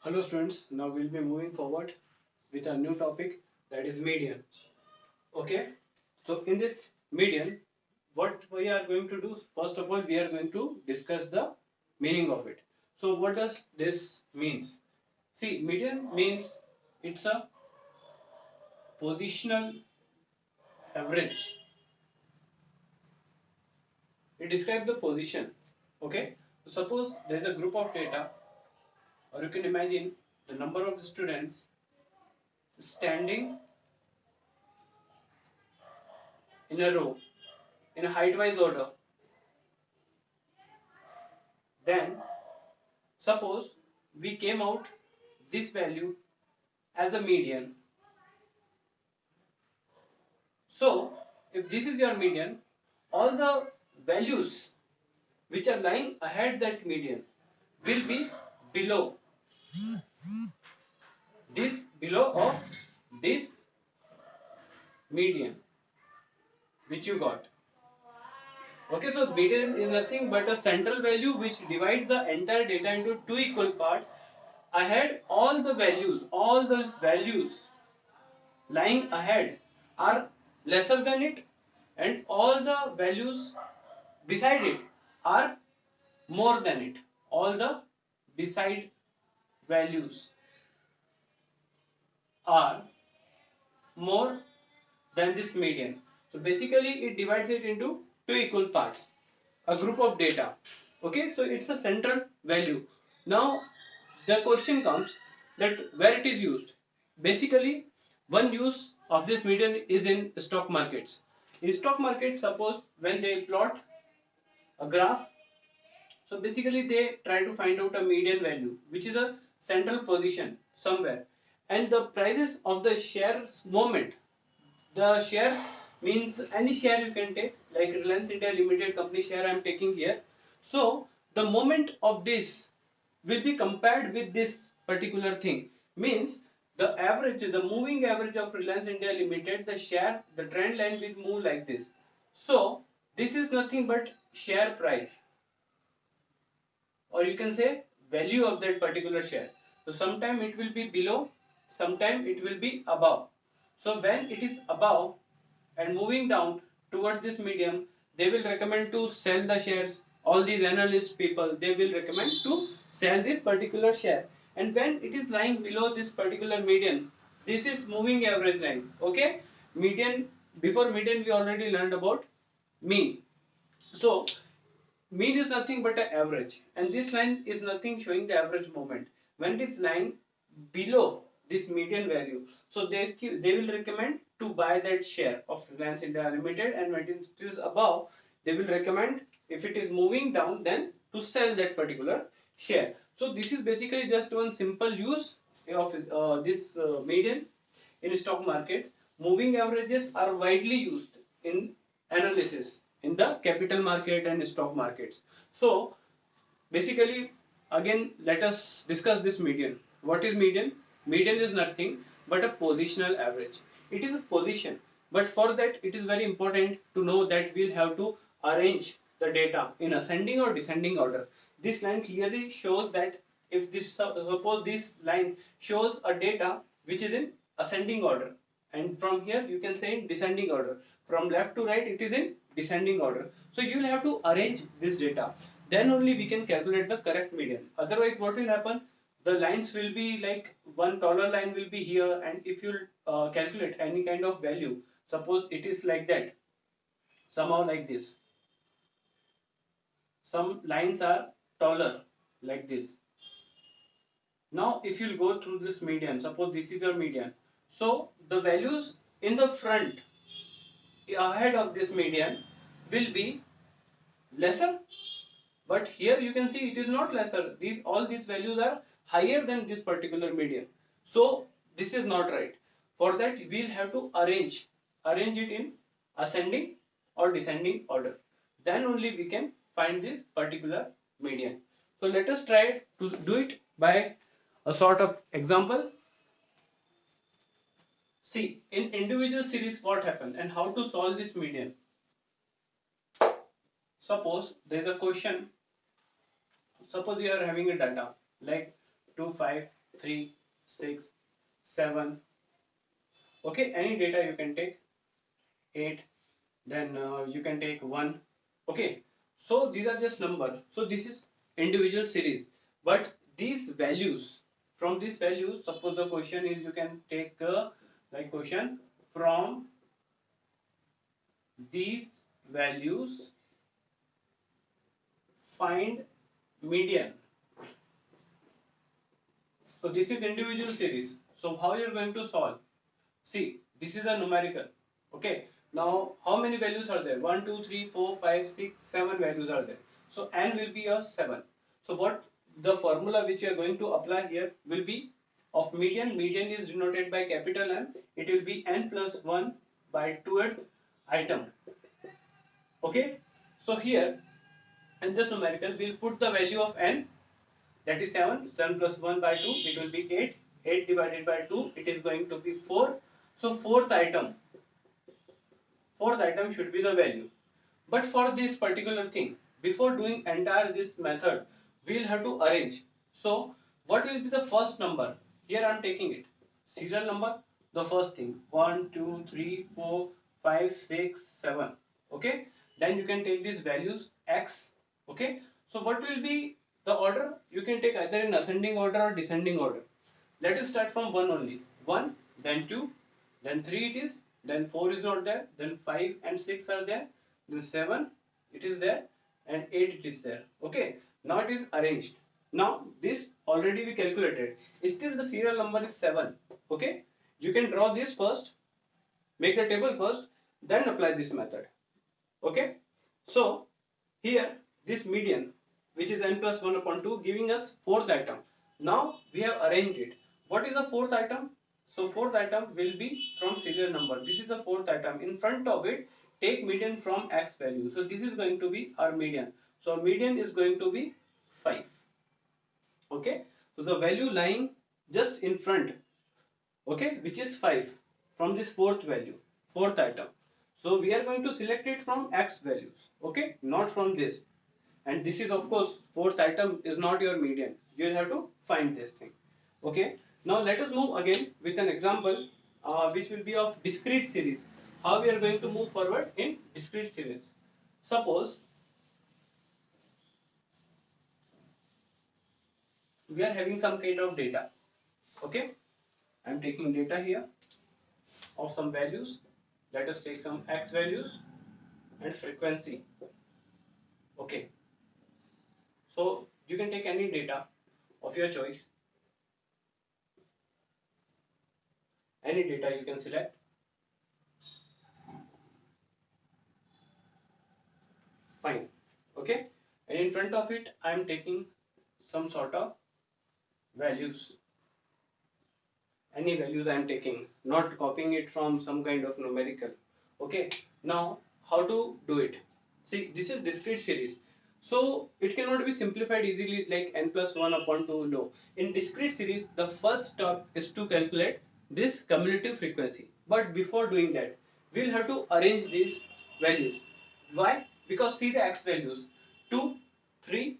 Hello students, now we'll be moving forward with a new topic, that is median. Okay, so in this median, what we are going to do, first of all, we are going to discuss the meaning of it. So what does this means? See, median means it's a positional average. It describes the position. Okay, so suppose there is a group of data, or you can imagine the number of students standing in a row in a height-wise order. Then suppose we came out this value as a median. So if this is your median, all the values which are lying ahead that median will be below of this median which you got. Okay, so median is nothing but a central value which divides the entire data into two equal parts. Ahead, all those values lying ahead are lesser than it, and all the values beside it are more than it. All the beside values are more than this median. So basically it divides it into two equal parts, a group of data. Okay, so it's a central value. Now the question comes that where it is used. Basically one use of this median is in stock markets. In stock market, suppose when they plot a graph, so basically they try to find out a median value which is a central position somewhere, and the prices of the shares moment. The share means any share you can take, like Reliance India Limited company share I am taking here. So the moment of this will be compared with this particular thing, means the moving average of Reliance India Limited, the share, the trend line will move like this. So this is nothing but share price, or you can say value of that particular share. So sometime it will be below, sometime it will be above. So when it is above and moving down towards this medium, they will recommend to sell the shares. All these analyst people, they will recommend to sell this particular share. And when it is lying below this particular median, this is moving average line. Okay, median, before median we already learned about mean. So mean is nothing but an average, and this line is nothing showing the average moment. When it is lying below this median value, so they will recommend to buy that share of Reliance India Limited, and when it is above, they will recommend, if it is moving down, then to sell that particular share. So this is basically just one simple use of this median in stock market. Moving averages are widely used in analysis in the capital market and stock markets. So basically, again, let us discuss this median. What is median? Median is nothing but a positional average. It is a position, but for that it is very important to know that we'll have to arrange the data in ascending or descending order. This line clearly shows that if this, suppose this line shows a data which is in ascending order, and from here you can say in descending order. From left to right it is in descending order. So you will have to arrange this data, then only we can calculate the correct median. Otherwise what will happen, the lines will be like one taller line will be here, and if you calculate any kind of value, suppose it is like that, somehow like this, some lines are taller like this. Now if you go through this median, suppose this is your median, so the values in the front ahead of this median will be lesser, but here you can see it is not lesser. These, all these values are higher than this particular median. So this is not right. For that we'll have to arrange it in ascending or descending order, then only we can find this particular median. So let us try to do it by a sort of example. See, in individual series what happened and how to solve this median. Suppose there is a question. Suppose you are having a data like 2, 5, 3, 6, 7. Okay, any data you can take. 8, then you can take 1. Okay, so these are just number. So this is individual series, but these values, from these values, suppose the question is, you can take like question, from these values find median. So this is individual series. So how you're going to solve? See, this is a numerical. Okay. Now, how many values are there? 1, 2, 3, 4, 5, 6, 7 values are there. So n will be a 7. So what the formula which you are going to apply here will be of median. Median is denoted by capital M. It will be n plus 1 by 2th item. Okay. So here in this numerical, we'll put the value of n, that is 7. 7 plus 1 by 2, it will be 8. 8 divided by 2, it is going to be 4. So fourth item should be the value. But for this particular thing, before doing entire this method, we'll have to arrange. So what will be the first number? Here I am taking it. Serial number, the first thing. 1, 2, 3, 4, 5, 6, 7. Okay. Then you can take these values x. Okay. So what will be the order? You can take either in ascending order or descending order. Let us start from 1 only. 1, then 2, then 3 it is, then 4 is not there, then 5 and 6 are there, then 7 it is there, and 8 it is there. Okay, now it is arranged. Now this already we calculated. Still the serial number is 7. Okay, you can draw this first, make the table first, then apply this method. Okay, so here this median, which is n plus 1 upon 2, giving us fourth item. Now we have arranged it. What is the fourth item? So fourth item will be from serial number. This is the fourth item. In front of it, take median from x value. So this is going to be our median. So median is going to be 5. Okay, so the value lying just in front, okay, which is 5, from this fourth value, fourth item. So we are going to select it from x values, okay, not from this. And this is, of course, fourth item is not your median. You will have to find this thing. Okay, now let us move again with an example which will be of discrete series. How we are going to move forward in discrete series? Suppose we are having some kind of data. Okay, I am taking data here of some values. Let us take some x values and frequency. Okay, so you can take any data of your choice, any data you can select. Fine. Okay, and in front of it I am taking some sort of values, any values I am taking, not copying it from some kind of numerical. Okay, now how to do it? See, this is discrete series, so it cannot be simplified easily like n plus 1 upon 2. No, in discrete series the first step is to calculate this cumulative frequency. But before doing that, we'll have to arrange these values. Why? Because see the x values, 2, 3,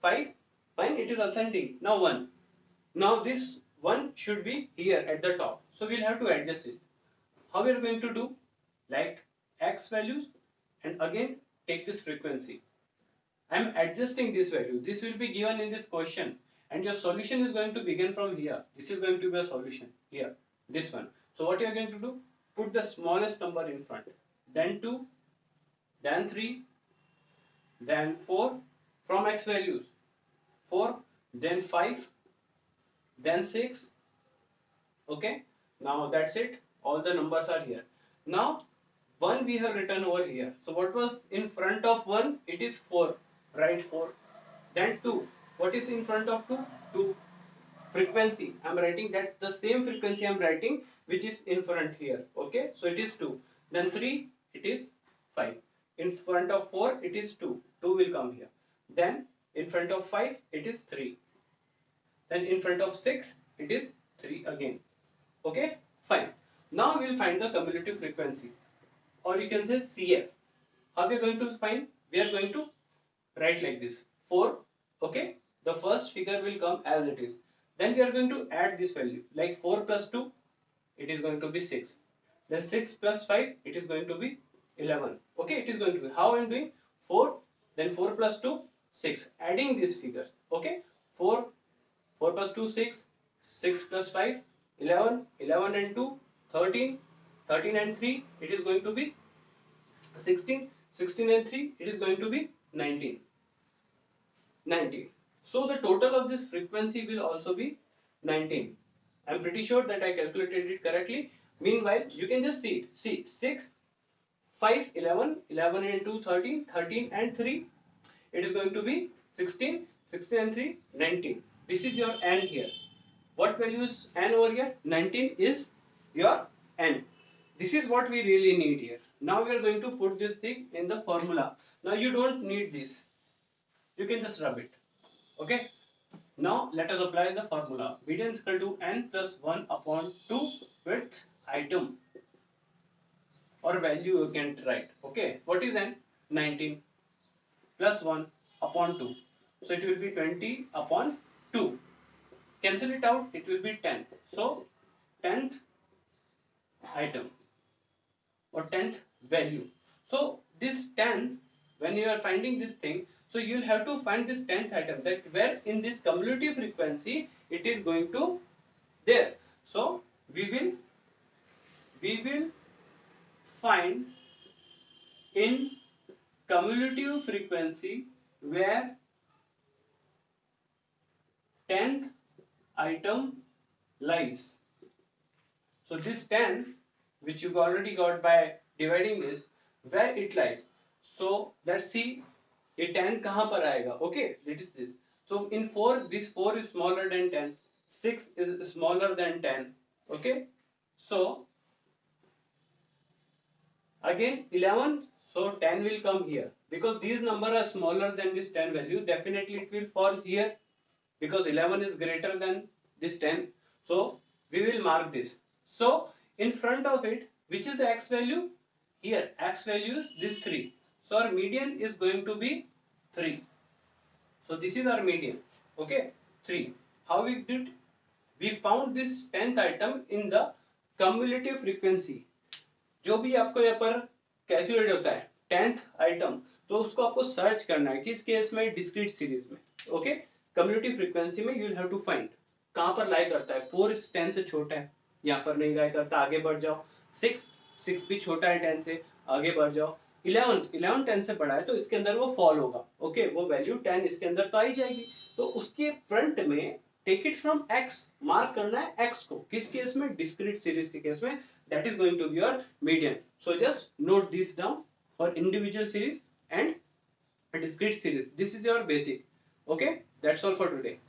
5, fine, it is ascending. Now 1, now this one should be here at the top. So we'll have to adjust it. How we are going to do? Like x values, and again take this frequency. I am adjusting this value. This will be given in this question, and your solution is going to begin from here. This is going to be a solution here. This one. So what you are going to do? Put the smallest number in front. Then 2, then 3, then 4 from x values. 4, then 5, then 6. Okay, now that's it, all the numbers are here. Now 1 we have written over here, so what was in front of 1? It is 4, write 4. Then 2, what is in front of 2? 2. Frequency, I am writing that, the same frequency I am writing which is in front here. Okay, so it is 2. Then 3, it is 5. In front of 4 it is 2, 2 will come here. Then in front of 5 it is 3. Then in front of 6 it is 3 again. Okay, fine. Now we will find the cumulative frequency, or you can say CF. How we are going to find? We are going to write like this: 4. Okay, the first figure will come as it is. Then we are going to add this value, like 4 plus 2, it is going to be 6. Then 6 plus 5, it is going to be 11. Okay, it is going to be, how I am doing, 4, then 4 plus 2, 6, adding these figures. Okay, 4 plus 2, 6, 6 plus 5, 11, 11 and 2, 13, 13 and 3, it is going to be 16, 16 and 3, it is going to be 19. 19. So the total of this frequency will also be 19. I'm pretty sure that I calculated it correctly. Meanwhile, you can just see it. See, 6, 5, 11, 11 and 2, 13, 13 and 3. It is going to be 16, 16 and 3, 19. This is your n here. What value is n over here? 19 is your n. This is what we really need here. Now we are going to put this thing in the formula. Now you don't need this. You can just rub it. Okay. Now let us apply the formula. Median is equal to n plus 1 upon 2 with item or value you can write. Okay. What is n? 19 plus 1 upon 2. So it will be 20 upon 2. Cancel it out. It will be 10. So 10th item or 10th value. So this 10, when you are finding this thing, so you will have to find this 10th item, that where in this cumulative frequency it is going to there. So we will find in cumulative frequency where 10th item lies. So this 10 which you already got by dividing this, where it lies. So let's see ये 10 कहाँ पर आएगा. Okay, that is this. So in 4, this 4 is smaller than 10, 6 is smaller than 10. Okay, so again 11, so 10 will come here because these numbers are smaller than this 10 value. Definitely it will fall here because 11 is greater than this 10. So we will mark this. So in front of it, which is the x value? Here x value is this 3. So our median is going to be 3. So this is our median. Okay, 3. How we did? We found this 10th item in the cumulative frequency. जो भी आपको यहाँ पर calculate होता है 10th item, तो उसको आपको सर्च करना है किस केस में, डिस्क्रीट सीरीज में. ओके, कम्युनिटी फ्रीक्वेंसी में you will have to find कहां पर लाई करता है. 4 इस 10 से छोटा है, यहाँ पर नहीं लाई करता, आगे बढ़ जाओ. 6 भी छोटा है 10 से, आगे बढ़ जाओ. 11 10 से बड़ा है तो इसके अंदर वो फॉल होगा. ओके, वो वैल्यू 10 इसके अंदर तो आई जाएगी. तो उसके फ्रंट में take it from x, mark करना है x को. किस केस में? डिस्क्रीट सीरीज के केस में. That is going to be your median. So just note this down for individual series and discrete series. This is your basic. Okay, that's all for today.